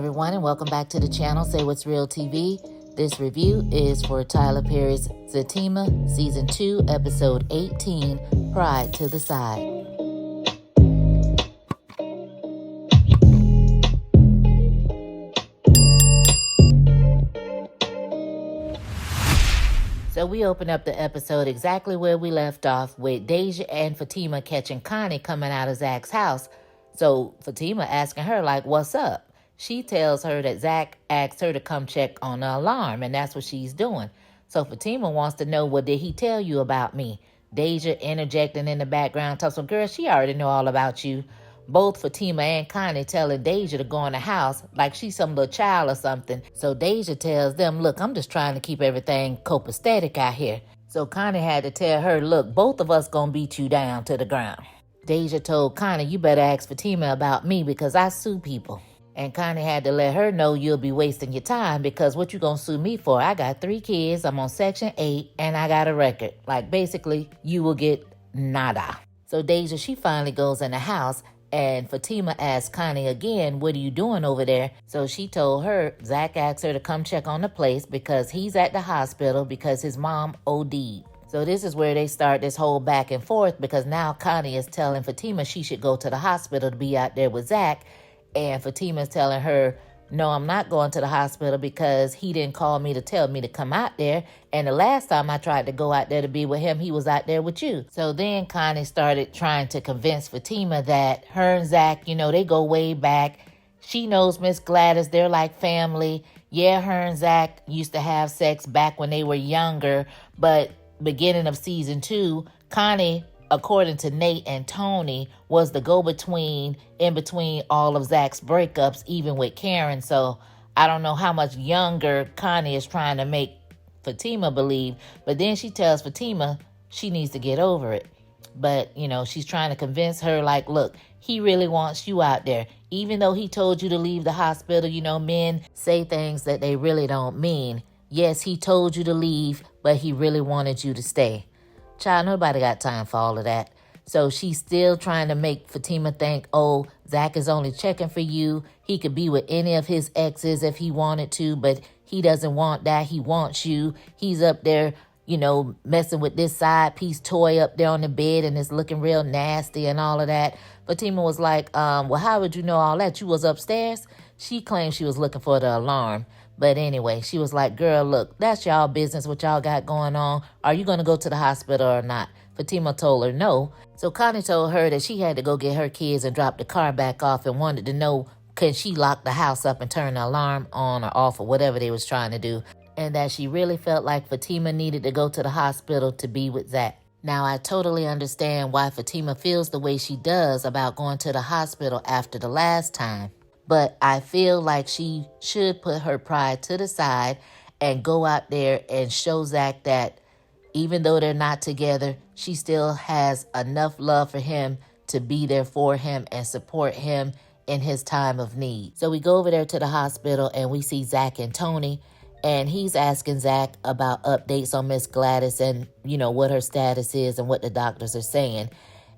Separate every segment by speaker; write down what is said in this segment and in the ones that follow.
Speaker 1: everyone, and welcome back to the channel, Say What's Real TV. This review is for Tyler Perry's Zatima, Season 2, Episode 18, Pride to the Side. So we open up the episode exactly where we left off, with Deja and Fatima catching Connie coming out of Zach's house. So Fatima asking her, like, what's up? She tells her that Zach asked her to come check on the alarm, and that's what she's doing. So Fatima wants to know, what did he tell you about me? Deja interjecting in the background, tells her, girl, she already know all about you. Both Fatima and Connie telling Deja to go in the house like she's some little child or something. So Deja tells them, look, I'm just trying to keep everything copacetic out here. So Connie had to tell her, look, both of us gonna beat you down to the ground. Deja told Connie, you better ask Fatima about me because I sue people. And Connie had to let her know, you'll be wasting your time because what you gonna sue me for? I got 3 kids, I'm on Section 8, and I got a record. Like, basically, you will get nada. So Deja, she finally goes in the house, and Fatima asked Connie again, what are you doing over there? So she told her, Zach asked her to come check on the place because he's at the hospital because his mom OD'd. So this is where they start this whole back and forth, because now Connie is telling Fatima she should go to the hospital to be out there with Zach. And Fatima's telling her, no, I'm not going to the hospital because he didn't call me to tell me to come out there. And the last time I tried to go out there to be with him, he was out there with you. So then Connie started trying to convince Fatima that her and Zach, they go way back. She knows Miss Gladys. They're like family. Yeah, her and Zach used to have sex back when they were younger. But beginning of season 2, Connie, according to Nate and Tony, was the go-between in between all of Zach's breakups, even with Karen. So I don't know how much younger Connie is trying to make Fatima believe. But then she tells Fatima she needs to get over it. But, she's trying to convince her, like, look, he really wants you out there. Even though he told you to leave the hospital, men say things that they really don't mean. Yes, he told you to leave, but he really wanted you to stay. Child, nobody got time for all of that. So she's still trying to make Fatima think, oh, Zach is only checking for you. He could be with any of his exes if he wanted to, but he doesn't want that. He wants you. He's up there, messing with this side piece toy up there on the bed, and it's looking real nasty and all of that. Fatima was like, well, how would you know all that? You was upstairs? She claimed she was looking for the alarm. But anyway, she was like, girl, look, that's y'all business, what y'all got going on. Are you going to go to the hospital or not? Fatima told her no. So Connie told her that she had to go get her kids and drop the car back off, and wanted to know, can she lock the house up and turn the alarm on or off or whatever they was trying to do. And that she really felt like Fatima needed to go to the hospital to be with Zach. Now, I totally understand why Fatima feels the way she does about going to the hospital after the last time. But I feel like she should put her pride to the side and go out there and show Zach that even though they're not together, she still has enough love for him to be there for him and support him in his time of need. So we go over there to the hospital and we see Zach and Tony, and he's asking Zach about updates on Miss Gladys and, what her status is and what the doctors are saying.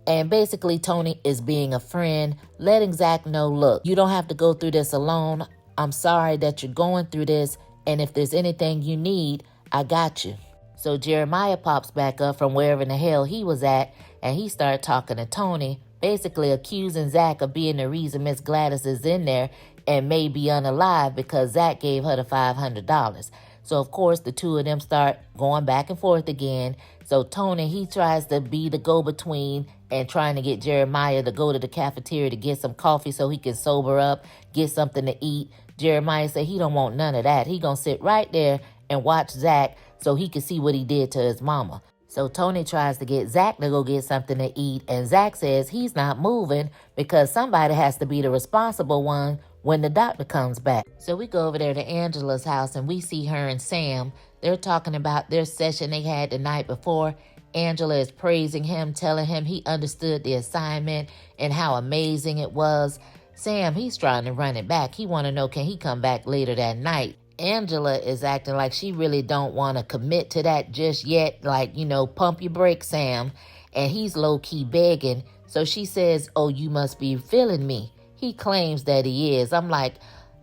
Speaker 1: And basically, Tony is being a friend, letting Zach know, look, you don't have to go through this alone. I'm sorry that you're going through this. And if there's anything you need, I got you. So Jeremiah pops back up from wherever in the hell he was at, and he started talking to Tony, basically accusing Zach of being the reason Miss Gladys is in there and may be unalive because Zach gave her the $500. So, of course, the two of them start going back and forth again. So Tony, he tries to be the go-between and trying to get Jeremiah to go to the cafeteria to get some coffee so he can sober up, get something to eat. Jeremiah said he don't want none of that. He gonna sit right there and watch Zach so he can see what he did to his mama. So Tony tries to get Zach to go get something to eat, and Zach says he's not moving because somebody has to be the responsible one when the doctor comes back. So we go over there to Angela's house and we see her and Sam. They're talking about their session they had the night before. Angela is praising him, telling him he understood the assignment and how amazing it was. Sam, he's trying to run it back. He want to know, can he come back later that night? Angela is acting like she really don't want to commit to that just yet. Like, pump your brakes, Sam. And he's low-key begging. So she says, oh, you must be feeling me. He claims that he is. I'm like,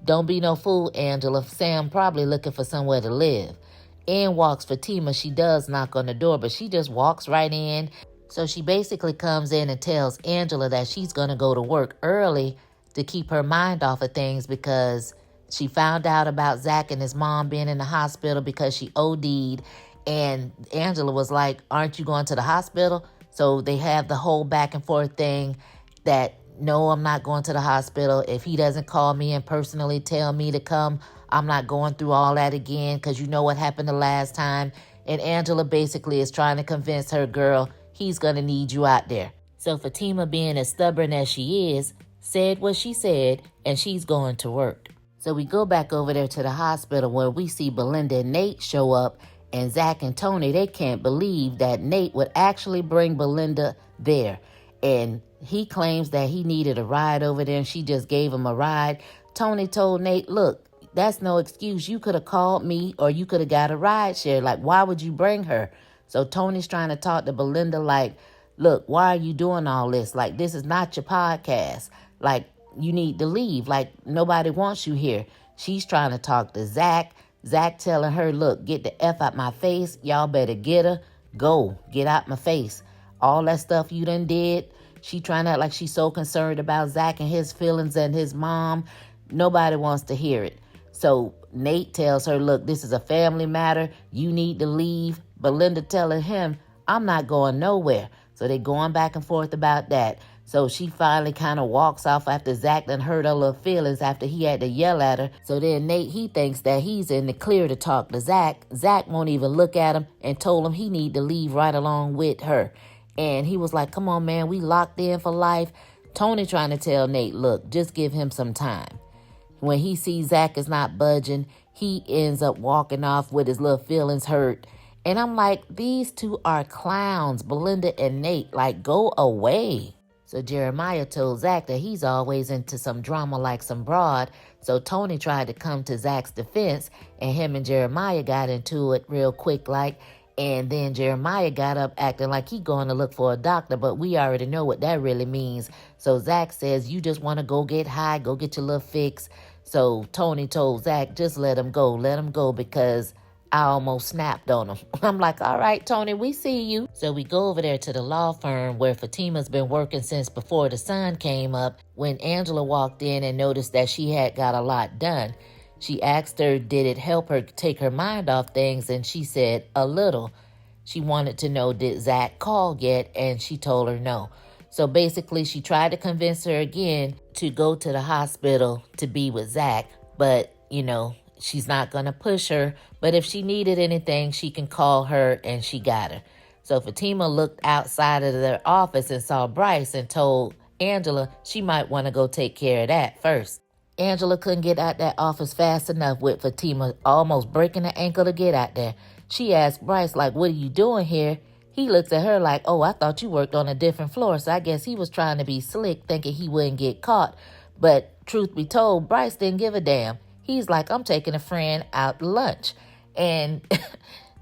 Speaker 1: Don't be no fool, Angela. Sam probably looking for somewhere to live. In walks Fatima. She does knock on the door, but she just walks right in. So she basically comes in and tells Angela that she's going to go to work early to keep her mind off of things because she found out about Zach and his mom being in the hospital because she OD'd. And Angela was like, aren't you going to the hospital? So they have the whole back and forth thing that, no, I'm not going to the hospital. If he doesn't call me and personally tell me to come, I'm not going through all that again because you know what happened the last time. And Angela basically is trying to convince her, girl, he's going to need you out there. So Fatima, being as stubborn as she is, said what she said, and she's going to work. So we go back over there to the hospital where we see Belinda and Nate show up, and Zach and Tony, they can't believe that Nate would actually bring Belinda there. And he claims that he needed a ride over there, and she just gave him a ride. Tony told Nate, look, that's no excuse. You could have called me or you could have got a ride share. Like, why would you bring her? So Tony's trying to talk to Belinda like, look, why are you doing all this? Like, this is not your podcast. Like, you need to leave. Like, nobody wants you here. She's trying to talk to Zach. Zach telling her, look, get the F out my face. Y'all better get her. Go. Get out my face. All that stuff you done did. She trying to act like she's so concerned about Zach and his feelings and his mom. Nobody wants to hear it. So Nate tells her, look, this is a family matter. You need to leave. Belinda telling him, I'm not going nowhere. So they going back and forth about that. So she finally kind of walks off after Zach done hurt her little feelings after he had to yell at her. So then Nate, he thinks that he's in the clear to talk to Zach. Zach won't even look at him and told him he need to leave right along with her. And he was like, come on, man, we locked in for life. Tony trying to tell Nate, look, just give him some time. When he sees Zach is not budging, he ends up walking off with his little feelings hurt. And I'm like, these two are clowns, Belinda and Nate. Like, go away. So Jeremiah told Zach that he's always into some drama like some broad. So Tony tried to come to Zach's defense, and him and Jeremiah got into it real quick like. And then Jeremiah got up acting like he going to look for a doctor, but we already know what that really means. So Zach says, you just want to go get high, go get your little fix. So Tony told Zach, just let him go because I almost snapped on him. I'm like, all right, Tony, we see you. So we go over there to the law firm where Fatima's been working since before the sun came up. When Angela walked in and noticed that she had got a lot done, she asked her, did it help her take her mind off things? And she said, a little. She wanted to know, did Zach call yet? And she told her no. So basically, she tried to convince her again to go to the hospital to be with Zach. But, you know, she's not going to push her. But if she needed anything, she can call her, and she got her. So Fatima looked outside of their office and saw Bryce and told Angela she might want to go take care of that first. Angela couldn't get out that office fast enough with Fatima almost breaking her ankle to get out there. She asked Bryce, like, what are you doing here? He looks at her like, oh, I thought you worked on a different floor. So I guess he was trying to be slick, thinking he wouldn't get caught. But truth be told, Bryce didn't give a damn. He's like, I'm taking a friend out to lunch. And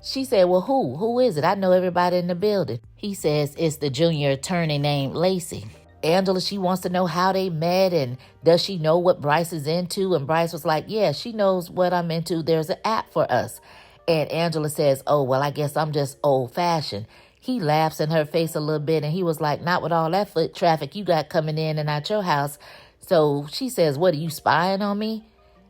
Speaker 1: she said, well, who? Who is it? I know everybody in the building. He says it's the junior attorney named Lacey. Angela, she wants to know how they met and does she know what Bryce is into? And Bryce was like, yeah, she knows what I'm into. There's an app for us. And Angela says, oh, well, I guess I'm just old-fashioned. He laughs in her face a little bit, and he was like, not with all that foot traffic you got coming in and out your house. So she says, what, are you spying on me?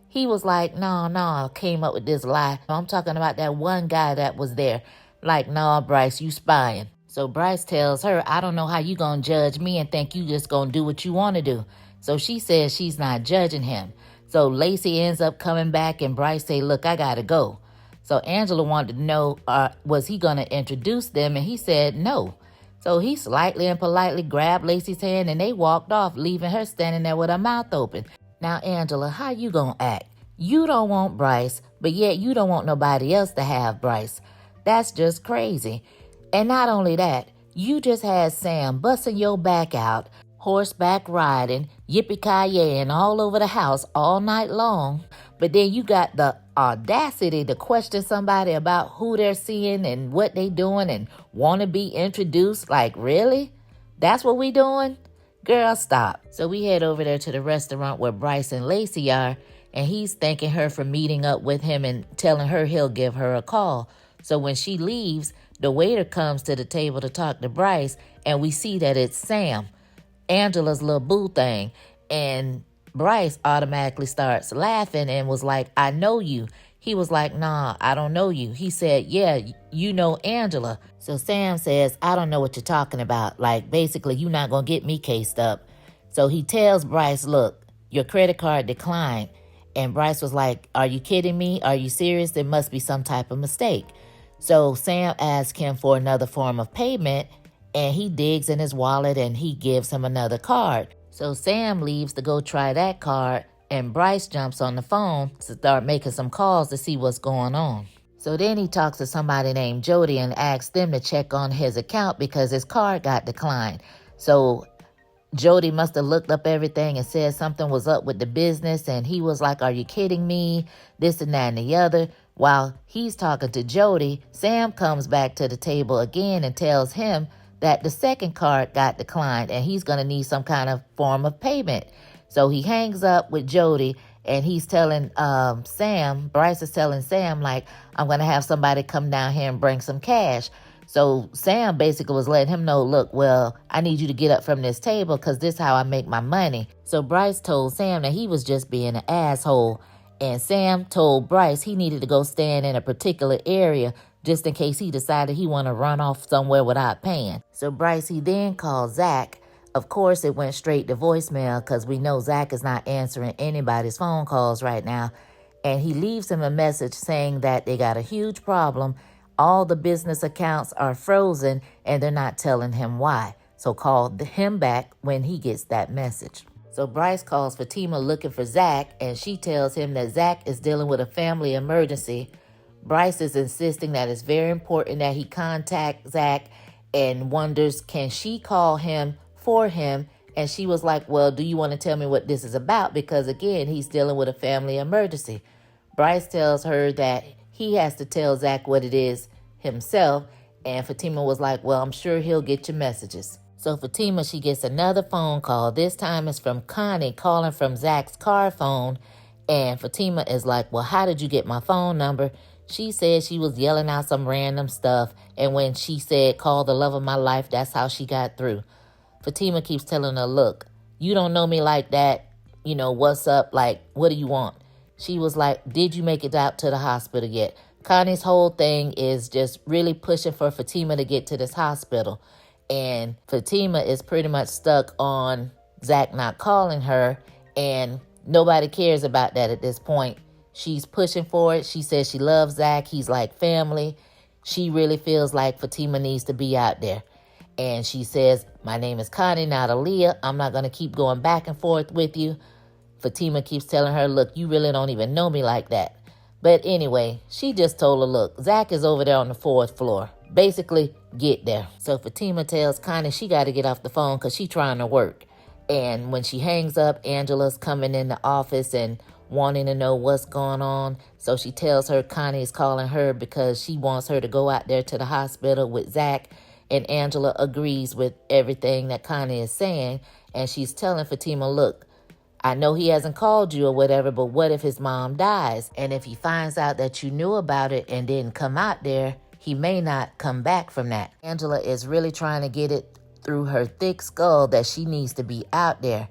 Speaker 1: He was like, no, I came up with this lie. I'm talking about that one guy that was there. Like, no, Bryce, you spying. So Bryce tells her, I don't know how you gonna judge me and think you just gonna do what you want to do. So she says she's not judging him. So Lacey ends up coming back, and Bryce say, look, I gotta go. So Angela wanted to know, was he going to introduce them? And he said no. So he slightly and politely grabbed Lacey's hand, and they walked off, leaving her standing there with her mouth open. Now, Angela, how you going to act? You don't want Bryce, but yet you don't want nobody else to have Bryce. That's just crazy. And not only that, you just had Sam busting your back out, horseback riding, yippee-ki-yaying all over the house all night long. But then you got the audacity to question somebody about who they're seeing and what they doing and want to be introduced. Like, really? That's what we doing? Girl, stop. So we head over there to the restaurant where Bryce and Lacey are, and he's thanking her for meeting up with him and telling her he'll give her a call. So when she leaves, the waiter comes to the table to talk to Bryce, and we see that it's Sam, Angela's little boo thing. And Bryce automatically starts laughing and was like, I know you. He was like, nah, I don't know you. He said, yeah, you know Angela. So Sam says, I don't know what you're talking about. Like, basically, you're not going to get me cased up. So he tells Bryce, look, your credit card declined. And Bryce was like, are you kidding me? Are you serious? There must be some type of mistake. So Sam asks him for another form of payment, and he digs in his wallet and he gives him another card. So Sam leaves to go try that card, and Bryce jumps on the phone to start making some calls to see what's going on. So then he talks to somebody named Jody and asks them to check on his account because his card got declined. So Jody must have looked up everything and said something was up with the business, and he was like, are you kidding me? This and that and the other. While he's talking to Jody, Sam comes back to the table again and tells him that the second card got declined and he's going to need some kind of form of payment. So he hangs up with Jody, and he's telling Sam, Bryce is telling Sam, like, I'm going to have somebody come down here and bring some cash. So Sam basically was letting him know, look, well, I need you to get up from this table because this is how I make my money. So Bryce told Sam that he was just being an asshole. And Sam told Bryce he needed to go stand in a particular area just in case he decided he want to run off somewhere without paying. So Bryce, he then called Zach. Of course, it went straight to voicemail because we know Zach is not answering anybody's phone calls right now. And he leaves him a message saying that they got a huge problem. All the business accounts are frozen and they're not telling him why. So call him back when he gets that message. So Bryce calls Fatima looking for Zach, and she tells him that Zach is dealing with a family emergency. Bryce is insisting that it's very important that he contact Zach and wonders, can she call him for him? And she was like, well, do you want to tell me what this is about? Because again, he's dealing with a family emergency. Bryce tells her that he has to tell Zach what it is himself. And Fatima was like, well, I'm sure he'll get your messages. So Fatima, she gets another phone call. This time it's from Connie calling from Zach's car phone. And Fatima is like, well, how did you get my phone number? She said she was yelling out some random stuff. And when she said, call the love of my life, that's how she got through. Fatima keeps telling her, look, you don't know me like that. You know, what's up? Like, what do you want? She was like, did you make it out to the hospital yet? Connie's whole thing is just really pushing for Fatima to get to this hospital. And Fatima is pretty much stuck on Zach not calling her, and nobody cares about that at this point. She's pushing for it. She says she loves Zach. He's like family. She really feels like Fatima needs to be out there. And she says, my name is Connie, not Aaliyah. I'm not going to keep going back and forth with you. Fatima keeps telling her, look, you really don't even know me like that. But anyway, she just told her, look, Zach is over there on the 4th floor. Basically, get there. So Fatima tells Connie she got to get off the phone because she's trying to work. And when she hangs up, Angela's coming in the office and wanting to know what's going on. So she tells her Connie's calling her because she wants her to go out there to the hospital with Zach. And Angela agrees with everything that Connie is saying. And she's telling Fatima, look, I know he hasn't called you or whatever, but what if his mom dies? And if he finds out that you knew about it and didn't come out there, he may not come back from that. Angela is really trying to get it through her thick skull that she needs to be out there.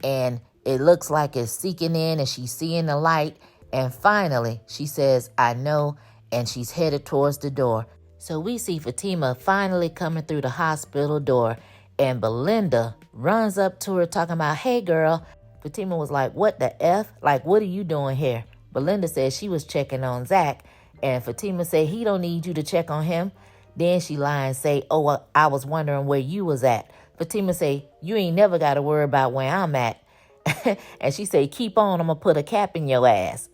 Speaker 1: And it looks like it's seeking in and she's seeing the light. And finally, she says, I know, and she's headed towards the door. So we see Fatima finally coming through the hospital door, and Belinda runs up to her talking about, hey girl. Fatima was like, what the F? Like, what are you doing here? Belinda said she was checking on Zach, and Fatima said he don't need you to check on him. Then she lied and say, oh, I was wondering where you was at. Fatima say, you ain't never got to worry about where I'm at. And she say, keep on, I'm going to put a cap in your ass.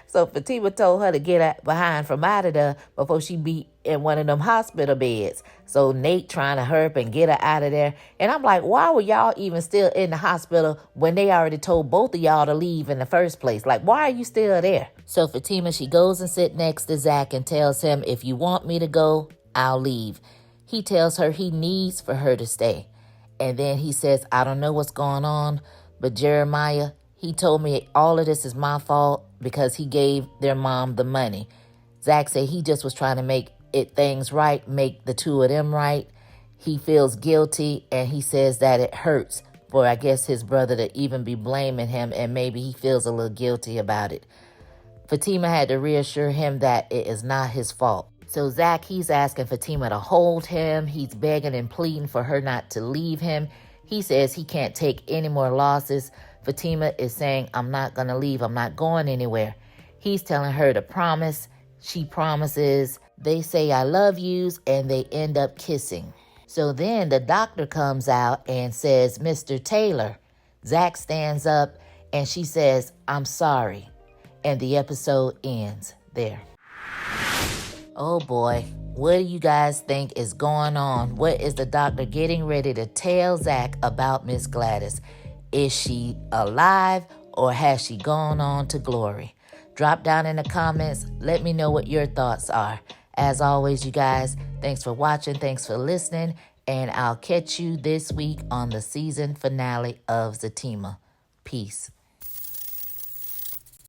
Speaker 1: So Fatima told her to get behind from out of there before she be in one of them hospital beds. So Nate trying to hurry up and get her out of there. And I'm like, why were y'all even still in the hospital when they already told both of y'all to leave in the first place? Like, why are you still there? So Fatima, she goes and sits next to Zach and tells him, if you want me to go, I'll leave. He tells her he needs for her to stay. And then he says, I don't know what's going on, but Jeremiah, He told me all of this is my fault because he gave their mom the money. Zach said he just was trying to make things right, make the two of them right. He feels guilty, and he says that it hurts for, I guess, his brother to even be blaming him, and maybe he feels a little guilty about it. Fatima had to reassure him that it is not his fault. So Zach, he's asking Fatima to hold him. He's begging and pleading for her not to leave him. He says he can't take any more losses. Fatima is saying, I'm not going to leave. I'm not going anywhere. He's telling her to promise. She promises. They say, I love yous, and they end up kissing. So then the doctor comes out and says, Mr. Taylor. Zach stands up and she says, I'm sorry. And the episode ends there. Oh boy, what do you guys think is going on? What is the doctor getting ready to tell Zach about Miss Gladys? Is she alive or has she gone on to glory? Drop down in the comments. Let me know what your thoughts are. As always, you guys, thanks for watching. Thanks for listening. And I'll catch you this week on the season finale of Zatima. Peace.